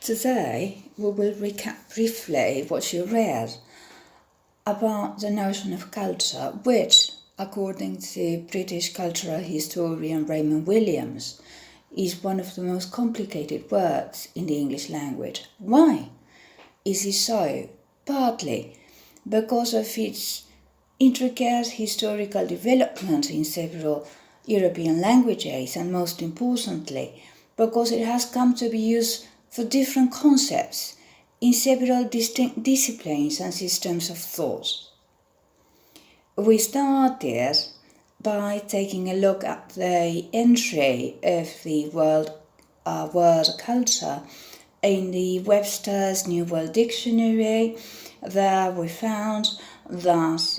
Today we will recap briefly what you read about the notion of culture, which, according to British cultural historian Raymond Williams, is one of the most complicated words in the English language. Why is it so? Partly because of its intricate historical development in several European languages, and most importantly, because it has come to be used for different concepts in several distinct disciplines and systems of thought. We started by taking a look at the entry of the word culture in the Webster's New World Dictionary. There we found that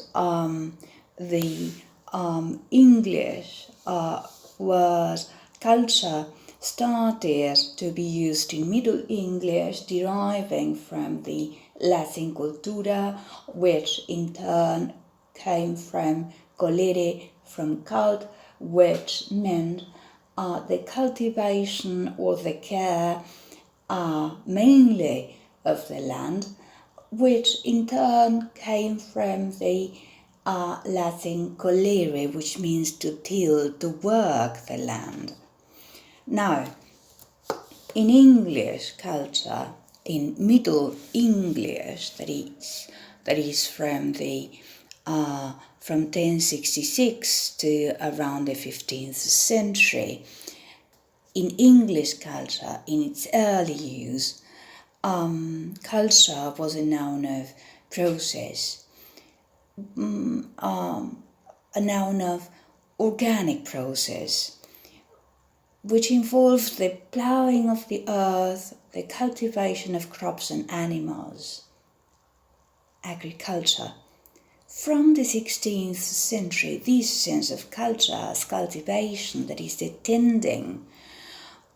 the English word culture started to be used in Middle English, deriving from the Latin cultura, which in turn came from colere, from cult, which meant the cultivation or the care mainly of the land, which in turn came from the Latin colere, which means to till, to work the land. Now, in English culture, in Middle English, that is from 1066 to around the 15th century, in English culture, in its early use, culture was a noun of process, a noun of organic process, which involved the ploughing of the earth, the cultivation of crops and animals, agriculture. From the 16th century, this sense of culture as cultivation, that is the tending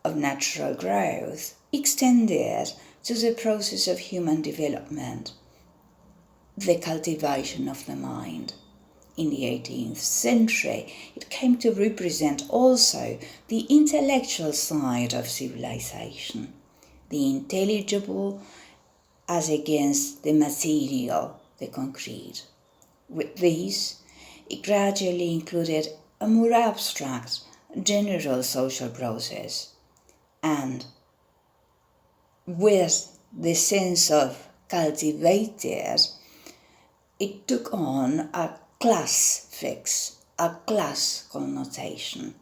of natural growth, extended to the process of human development, the cultivation of the mind. In the 18th century, it came to represent also the intellectual side of civilization, the intelligible as against the material, the concrete. With this, it gradually included a more abstract, general social process, and with the sense of cultivated, it took on a class fix, a class connotation.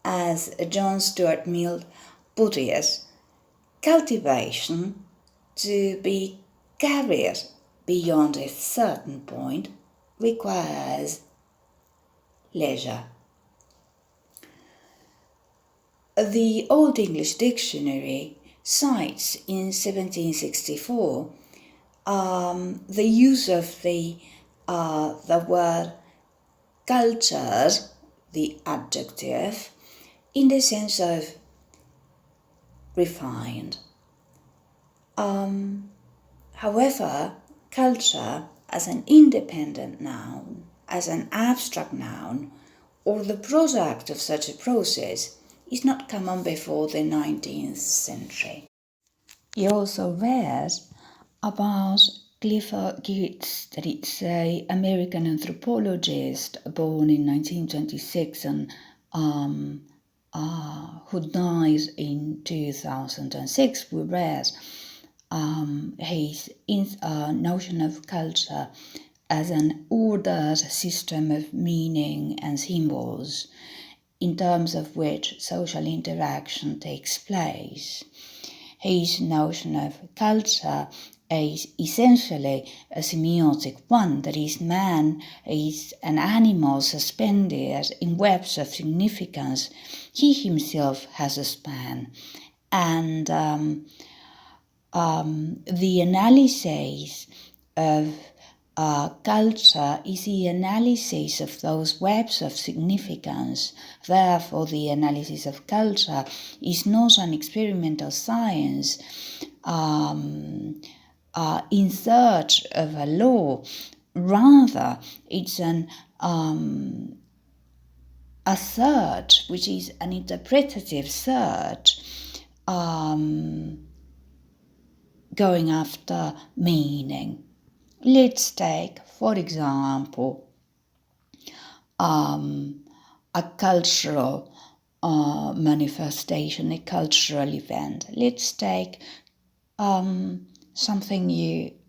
As John Stuart Mill put it, cultivation, to be carried beyond a certain point, requires leisure. The Old English Dictionary cites in 1764 the use of the word cultured, the adjective, in the sense of refined. However, culture as an independent noun, as an abstract noun, or the product of such a process, is not common before the 19th century. He also read about Clifford Geertz, that it's an American anthropologist born in 1926 and who died in 2006. We read his notion of culture as an ordered system of meaning and symbols, in terms of which social interaction takes place. His notion of culture is essentially a semiotic one, that is, man is an animal suspended in webs of significance he himself has a span, and the analysis of culture is the analysis of those webs of significance. Therefore, the analysis of culture is not an experimental science in search of a law. Rather, it's a search, which is an interpretative search, going after meaning. Let's take, for example, a cultural manifestation, a cultural event. Let's take something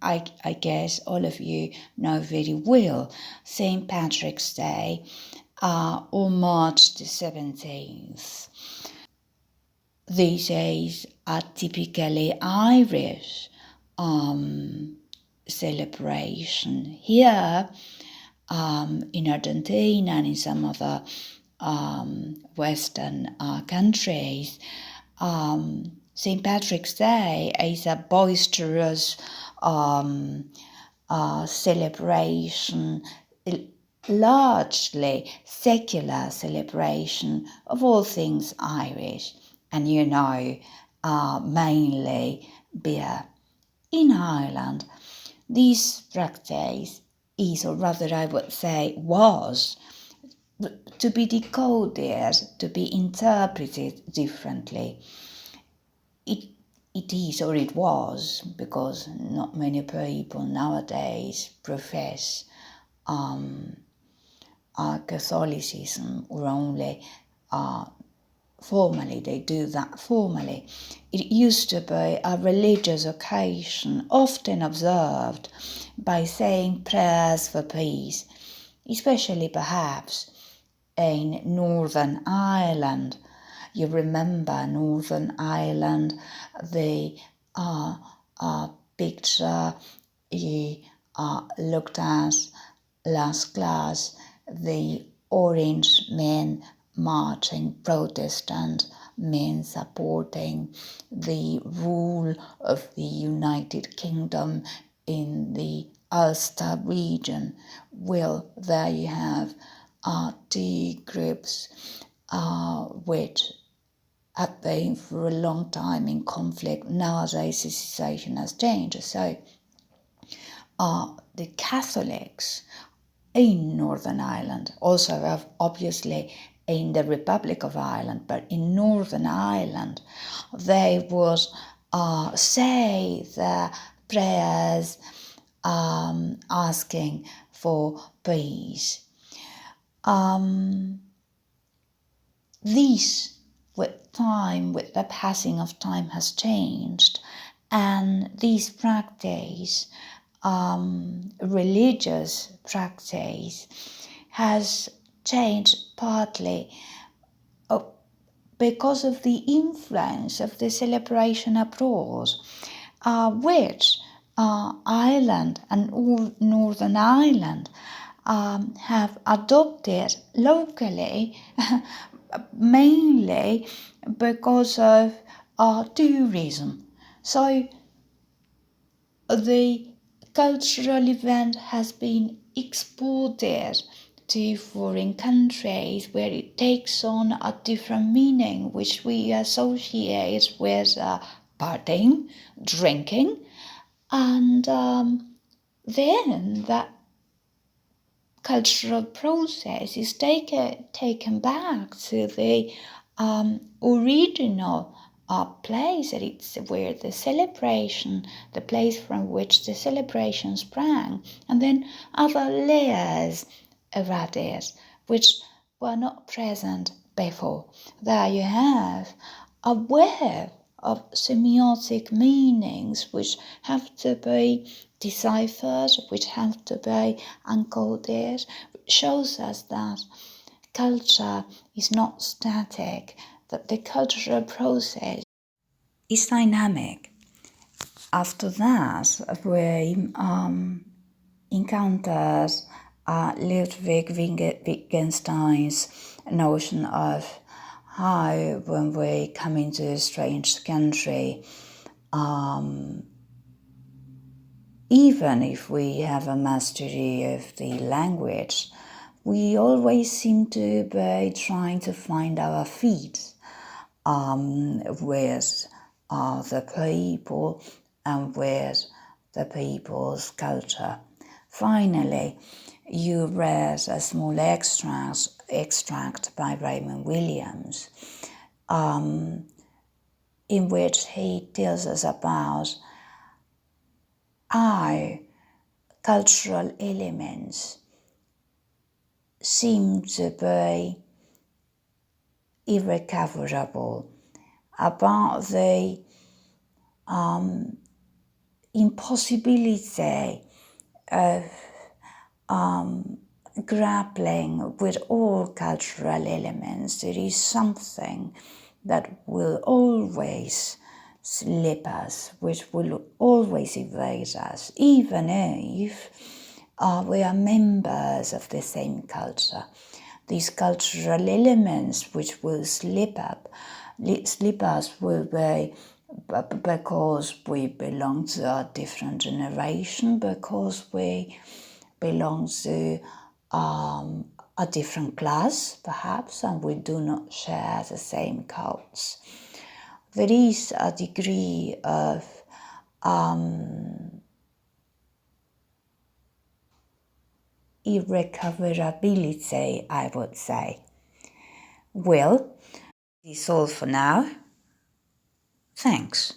I guess all of you know very well, St. Patrick's Day, or March the 17th. These days are typically Irish celebration. Here in Argentina and in some other Western countries, St. Patrick's Day is a boisterous celebration, largely secular celebration of all things Irish, and mainly beer. In Ireland, this practice is, or rather I would say was, to be decoded, to be interpreted differently. It is, or it was, because not many people nowadays profess Catholicism, or only formally, they do that formally. It used to be a religious occasion, often observed by saying prayers for peace, especially perhaps in Northern Ireland. You remember Northern Ireland, the picture you looked at last class, the orange men marching, Protestant men supporting the rule of the United Kingdom in the Ulster region. Well, there you have two groups which have been for a long time in conflict. Nowadays the situation has changed. So the Catholics in Northern Ireland, also obviously in the Republic of Ireland, but in Northern Ireland, they would say their prayers asking for peace. This, with time, with the passing of time, has changed, and this practice, religious practice, has changed partly because of the influence of the celebration abroad, which Ireland and Northern Ireland have adopted locally, mainly because of tourism. So the cultural event has been exported to foreign countries, where it takes on a different meaning, which we associate with partying, drinking, and then that cultural process is taken back to the original place that it's where the celebration, the place from which the celebration sprang, and then other layers around it which were not present before. There you have a web of semiotic meanings which have to be deciphered, which have to be encoded, which shows us that culture is not static, that the cultural process is dynamic. After that, we encountered Ludwig Wittgenstein's notion of how, when we come into a strange country, even if we have a mastery of the language, we always seem to be trying to find our feet with the people and with the people's culture. Finally, you read a small extract by Raymond Williams, in which he tells us about our cultural elements seem to be irrecoverable, about the impossibility of grappling with all cultural elements. There is something that will always slip us, which will always evade us, even if we are members of the same culture. These cultural elements which will slip us will be because we belong to a different generation, because we belong to a different class, perhaps, and we do not share the same cults. There is a degree of irrecoverability, I would say. Well, this is all for now. Thanks.